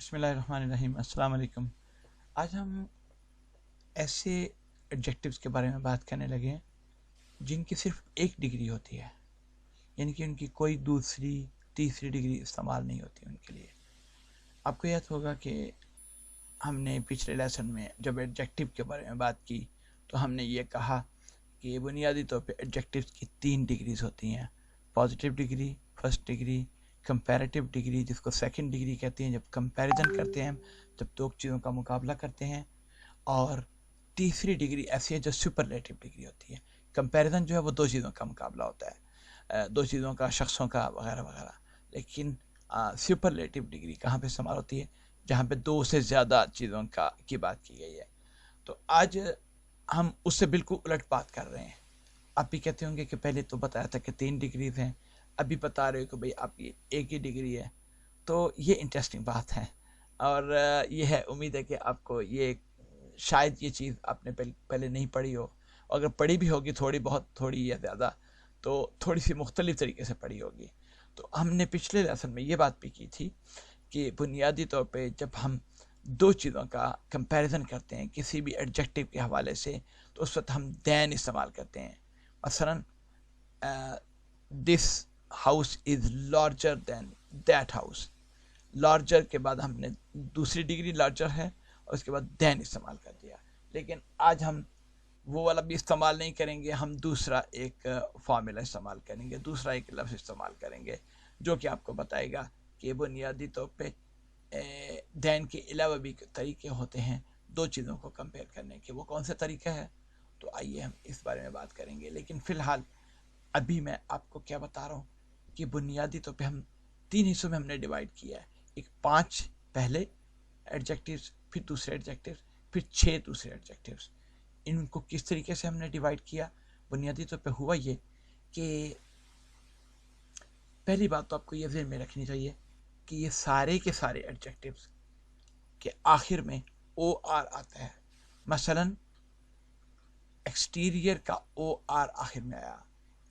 बिस्मिल्लाहिर्रहमानिर्रहीम। अस्सलाम वालेकुम। आज हम ऐसे एडजेक्टिव्स के बारे में बात करने लगे हैं जिनकी सिर्फ एक डिग्री होती है, यानी कि उनकी कोई दूसरी तीसरी डिग्री इस्तेमाल नहीं होती उनके लिए। आपको याद होगा कि हमने पिछले लेसन में जब एडजेक्टिव के बारे में बात की तो हमने ये कहा कि बुनियादी तौर पे एडजेक्टिव्स की 3 डिग्रीज होती हैं: positive degree, first degree, comparative degree जिसको सेकंड डिग्री कहते हैं जब कंपैरिजन करते हैं, जब दो चीज़ों का मुकाबला करते हैं। और तीसरी डिग्री ऐसी है जो सुपरलेटिव डिग्री होती है। कंपैरिजन जो है वो दो चीज़ों का मुकाबला होता है, दो चीज़ों का, शख्सों का वगैरह वगैरह। लेकिन सुपरलेटिव डिग्री कहाँ पे इस्तेमाल होती है? जहाँ पे दो से ज़्यादा चीज़ों की बात की गई है। तो आज हम उससे बिल्कुल उलट बात कर रहे हैं। आप भी कहते होंगे कि पहले तो बताया था कि 3 डिग्रीज हैं, अभी बता रहे हो कि भाई आपकी एक ही डिग्री है। तो ये इंटरेस्टिंग बात है और ये है, उम्मीद है कि आपको ये शायद ये चीज़ आपने पहले नहीं पढ़ी हो, अगर पढ़ी भी होगी थोड़ी बहुत, थोड़ी या ज़्यादा, तो थोड़ी सी मुख्तलिफ तरीके से पढ़ी होगी। तो हमने पिछले लेसन में ये बात भी की थी कि बुनियादी तौर पे जब हम दो चीज़ों का कंपैरिजन करते हैं किसी भी एडजेक्टिव के हवाले से, तो उस वक्त हम दैन इस्तेमाल करते हैं। मसलन this house is larger than that house. Larger के बाद हमने दूसरी डिग्री लार्जर है और उसके बाद दैन इस्तेमाल कर दिया। लेकिन आज हम वो वाला भी इस्तेमाल नहीं करेंगे, हम दूसरा एक फार्मूला इस्तेमाल करेंगे, दूसरा एक लफ्ज़ इस्तेमाल करेंगे जो कि आपको बताएगा कि बुनियादी तौर पे दैन के अलावा भी तरीके होते हैं दो चीज़ों को कंपेयर करने के। वो कौन सा तरीका है? तो आइए हम इस बारे में बात करेंगे। लेकिन फ़िलहाल अभी मैं आपको क्या बता रहा हूँ कि बुनियादी तौर पे हम 3 हिस्सों में हमने डिवाइड किया है। एक 5 पहले एडजेक्टिव्स, फिर दूसरे एडजेक्टिव्स, फिर 6 दूसरे एडजेक्टिव्स। इनको किस तरीके से हमने डिवाइड किया? बुनियादी तौर पे हुआ ये कि पहली बात तो आपको ये ज़हन में रखनी चाहिए कि ये सारे के सारे एडजेक्टिव्स के आखिर में ओ आर आता है। मसलन एक्सटीरियर का ओ आर आखिर में आया,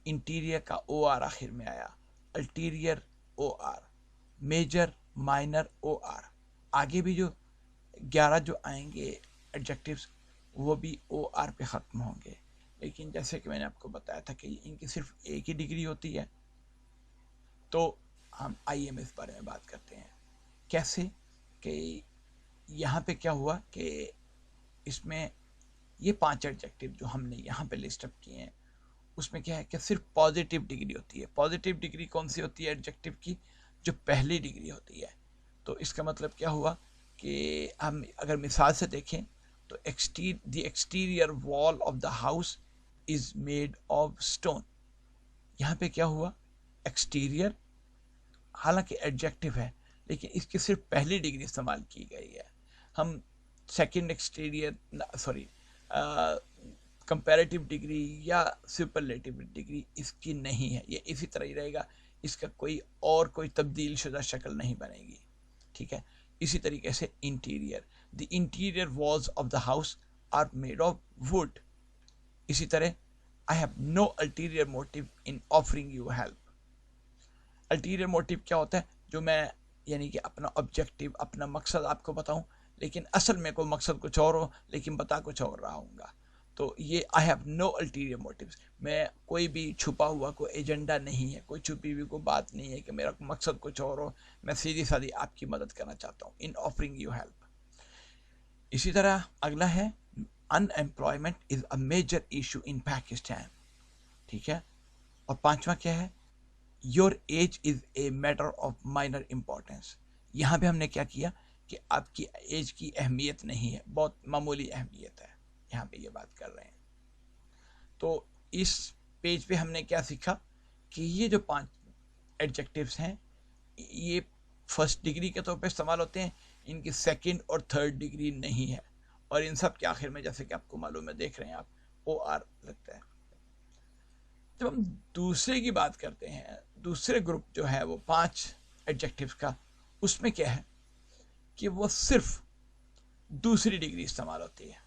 इंटीरियर का ओ आर आखिर में आया, ulterior O R, major, minor O R. आगे भी जो 11 जो आएंगे एडजेक्टिव्स वो भी ओ आर पे ख़त्म होंगे। लेकिन जैसे कि मैंने आपको बताया था कि इनकी सिर्फ एक ही डिग्री होती है। तो हम आइए इस बारे में बात करते हैं कैसे कि यहाँ पे क्या हुआ कि इसमें ये 5 एडजेक्टिव जो हमने यहाँ पे लिस्ट अप किए हैं उसमें क्या है कि सिर्फ पॉजिटिव डिग्री होती है। पॉजिटिव डिग्री कौन सी होती है एडजेक्टिव की? जो पहली डिग्री होती है। तो इसका मतलब क्या हुआ कि हम अगर मिसाल से देखें तो the exterior wall of the house is made of stone. यहाँ पे क्या हुआ? एक्सटीरियर हालांकि एडजेक्टिव है लेकिन इसकी सिर्फ पहली डिग्री इस्तेमाल की गई है। हम second exterior, sorry, comparative degree या सुपरलेटिव डिग्री इसकी नहीं है, ये इसी तरह ही रहेगा, इसका कोई तब्दील शुदा शक्ल नहीं बनेगी। ठीक है। इसी तरीके से interior, the interior walls of the house are made of wood. इसी तरह I have no ulterior motive in offering you help. Ulterior motive क्या होता है? जो मैं यानी कि अपना ऑब्जेक्टिव, अपना मकसद आपको बताऊं लेकिन असल में कोई मकसद कुछ और हो लेकिन बता कुछ और रहा हूँगा। तो ये I have no ulterior motives, मैं कोई भी छुपा हुआ कोई एजेंडा नहीं है, कोई छुपी हुई कोई बात नहीं है कि मेरा मकसद कुछ और हो, मैं सीधी सादी आपकी मदद करना चाहता हूँ, इन ऑफरिंग यू हेल्प। इसी तरह अगला है unemployment is a major issue in Pakistan. ठीक है। और पांचवा क्या है? Your age is a matter of minor importance. यहाँ पे हमने क्या किया कि आपकी एज की अहमियत नहीं है, बहुत मामूली अहमियत है, यहाँ पे ये बात कर रहे हैं। तो इस पेज पे हमने क्या सीखा कि ये जो 5 एडजेक्टिव्स हैं ये फर्स्ट डिग्री के तौर पे इस्तेमाल होते हैं, इनकी सेकंड और थर्ड डिग्री नहीं है। और इन सब के आखिर में जैसे कि आपको मालूम है, देख रहे हैं आप, ओ आर लगता है। जब हम दूसरे की बात करते हैं, दूसरे ग्रुप जो है वो 5 एडजेक्टिव्स का, उसमें क्या है कि वो सिर्फ दूसरी डिग्री इस्तेमाल होती है।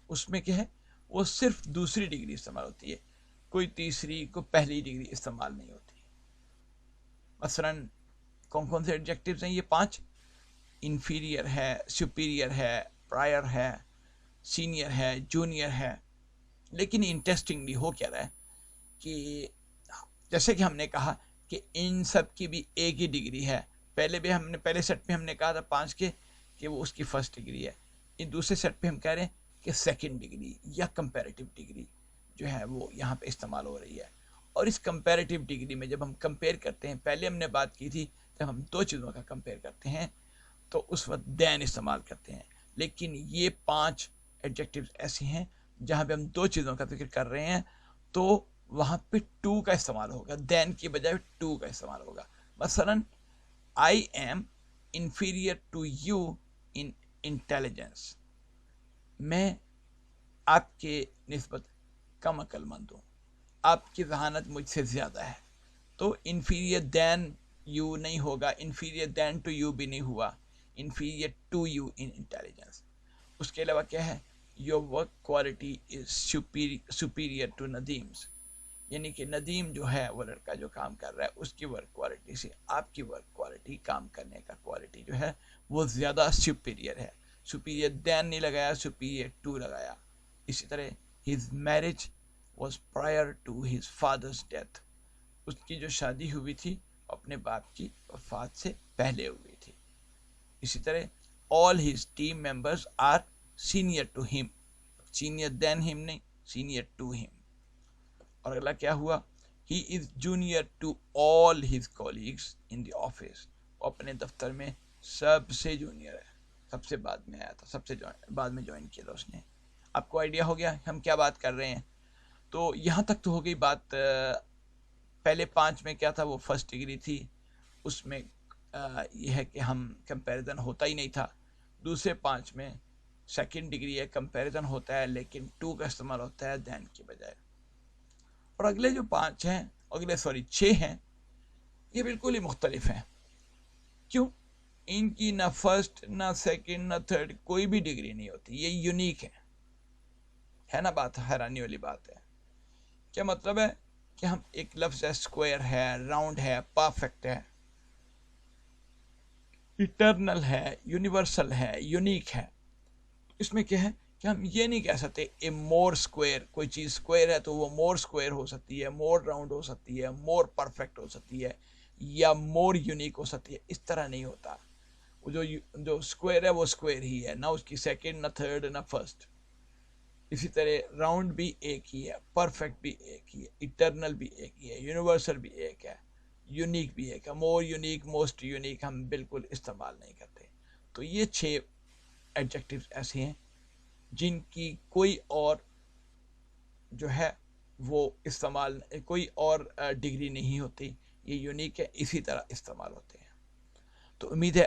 उसमें क्या है? वो सिर्फ दूसरी डिग्री इस्तेमाल होती है, कोई तीसरी कोई पहली डिग्री इस्तेमाल नहीं होती। मसलन कौन कौन से एडजेक्टिव्स हैं ये 5? inferior ہے, superior ہے, prior ہے, senior ہے, junior ہے. لیکن انٹرسٹنگلی ہو کیا رہا ہے کہ جیسے کہ ہم نے کہا کہ ان سب کی بھی ایک ہی ڈگری ہے. پہلے سیٹ پہ ہم نے کہا تھا 5 کے کہ وہ اس کی فرسٹ ڈگری ہے. ان دوسرے سیٹ پہ ہم کہہ رہے ہیں کہ سیکنڈ ڈگری یا کمپیریٹیو ڈگری جو ہے وہ یہاں پہ استعمال ہو رہی ہے. اور اس کمپیریٹیو ڈگری میں جب ہم کمپیئر کرتے ہیں، پہلے ہم نے بات کی تھی جب ہم دو چیزوں کا کمپیئر کرتے ہیں تو اس وقت دین استعمال کرتے ہیں. لیکن یہ 5 ایڈجیکٹیوز ایسے ہیں جہاں پہ ہم دو چیزوں کا ذکر کر رہے ہیں تو وہاں پہ ٹو کا استعمال ہوگا، دین کی بجائے ٹو کا استعمال ہوگا. مثلا I am inferior to you in intelligence. میں آپ کے نسبت کم عقل مند ہوں، آپ کی ذہانت مجھ سے زیادہ ہے. تو inferior than you نہیں ہوگا، inferior than to you بھی نہیں ہوا، inferior to you in intelligence. اس کے علاوہ کیا ہے؟ your work quality is superior to Nadim's. یعنی کہ ندیم جو ہے وہ لڑکا جو کام کر رہا ہے اس کی ورک کوالٹی سے آپ کی ورک کوالٹی، کام کرنے کا کوالٹی جو ہے وہ زیادہ سپیریئر ہے. سپیریئر دین نہیں لگایا، سپیریئر ٹو لگایا. اسی طرح his marriage was prior to his father's death. اس کی جو شادی ہوئی تھی اپنے باپ کی وفات سے پہلے ہوئی تھی. اسی طرح all his team members are senior to him. senior than him نہیں، senior to him. اور اگلا کیا ہوا؟ he is junior to all his colleagues in the office. وہ اپنے دفتر میں سب سے جونیئر ہے، سب سے بعد میں آیا تھا، سب سے بعد میں جوائن کیا تھا اس نے. آپ کو آئیڈیا ہو گیا ہم کیا بات کر رہے ہیں؟ تو یہاں تک تو ہو گئی بات. پہلے 5 میں کیا تھا؟ وہ فرسٹ ڈگری تھی، اس میں یہ ہے کہ ہم کمپیریزن ہوتا ہی نہیں تھا. دوسرے 5 میں سیکنڈ ڈگری ہے، کمپیریزن ہوتا ہے لیکن ٹو کا استعمال ہوتا ہے دین کی بجائے. اور اگلے جو 5 ہیں، 6 ہیں، یہ بالکل ہی مختلف ہیں. کیوں؟ ان کی نہ فرسٹ نہ سیکنڈ نہ تھرڈ کوئی بھی ڈگری نہیں ہوتی، یہ یونیک ہے نا. بات حیرانی والی بات ہے. کیا مطلب ہے کہ ہم ایک لفظ ہے، اسکوائر ہے، راؤنڈ ہے، پرفیکٹ ہے، اٹرنل ہے، یونیورسل ہے، یونیک ہے. اس میں کیا ہے کہ ہم یہ نہیں کہہ سکتے اے مور اسکوائر، کوئی چیز اسکوائر ہے تو وہ مور اسکوائر ہو سکتی ہے، مور راؤنڈ ہو سکتی ہے، مور پرفیکٹ ہو سکتی ہے، یا مور یونیک ہو سکتی ہے. اس طرح نہیں ہوتا. وہ جو اسکوائر ہے وہ اسکوائر ہی ہے، نہ اس کی سیکنڈ نہ تھرڈ نہ فرسٹ. اسی طرح راؤنڈ بھی ایک ہی ہے، پرفیکٹ بھی ایک ہی ہے، اٹرنل بھی ایک ہی ہے، یونیورسل بھی ایک ہے، یونیک بھی ایک ہے. مور یونیک، موسٹ یونیک ہم بالکل استعمال نہیں کرتے. تو یہ 6 ایڈجیکٹیوز ایسے ہیں جن کی کوئی اور جو ہے وہ استعمال، کوئی اور ڈگری نہیں ہوتی. یہ یونیک ہے، اسی طرح استعمال ہوتے ہیں. تو امید ہے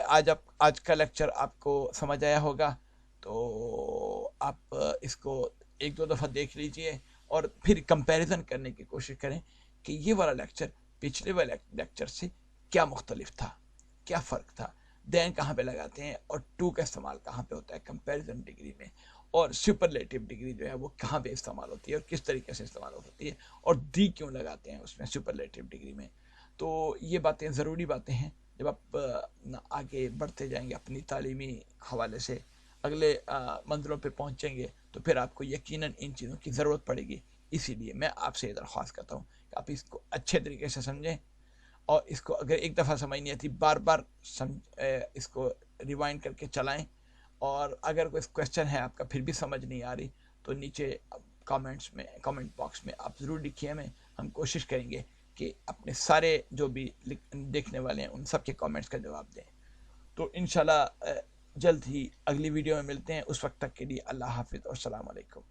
آج کا لیکچر آپ کو سمجھ آیا ہوگا. تو آپ اس کو 1-2 دفعہ دیکھ لیجئے اور پھر کمپیریزن کرنے کی کوشش کریں کہ یہ والا لیکچر پچھلے والے لیکچر سے کیا مختلف تھا، کیا فرق تھا. دین کہاں پہ لگاتے ہیں اور ٹو کا استعمال کہاں پہ ہوتا ہے کمپیریزن ڈگری میں، اور سپرلیٹیو ڈگری جو ہے وہ کہاں پہ استعمال ہوتی ہے اور کس طریقے سے استعمال ہوتی ہے، اور دی کیوں لگاتے ہیں اس میں سپرلیٹیو ڈگری میں. تو یہ باتیں ضروری باتیں ہیں. جب آپ آگے بڑھتے جائیں گے اپنی تعلیمی حوالے سے، اگلے منزلوں پہ پہنچیں گے تو پھر آپ کو یقیناً ان چیزوں کی ضرورت پڑے گی. اسی لیے میں آپ سے یہ درخواست کرتا ہوں کہ آپ اس کو اچھے طریقے سے سمجھیں، اور اس کو اگر ایک دفعہ سمجھ نہیں آتی بار بار اس کو ریوائنڈ کر کے چلائیں. اور اگر کوئی کویسچن ہے آپ کا پھر بھی سمجھ نہیں آ رہی تو نیچے کامنٹ باکس میں آپ ضرور لکھیے. ہم کوشش کریں گے کہ اپنے سارے جو بھی دیکھنے والے ہیں ان سب کے کامنٹس کا جواب دیں. تو انشاءاللہ جلد ہی اگلی ویڈیو میں ملتے ہیں. اس وقت تک کے لیے اللہ حافظ اور السلام علیکم.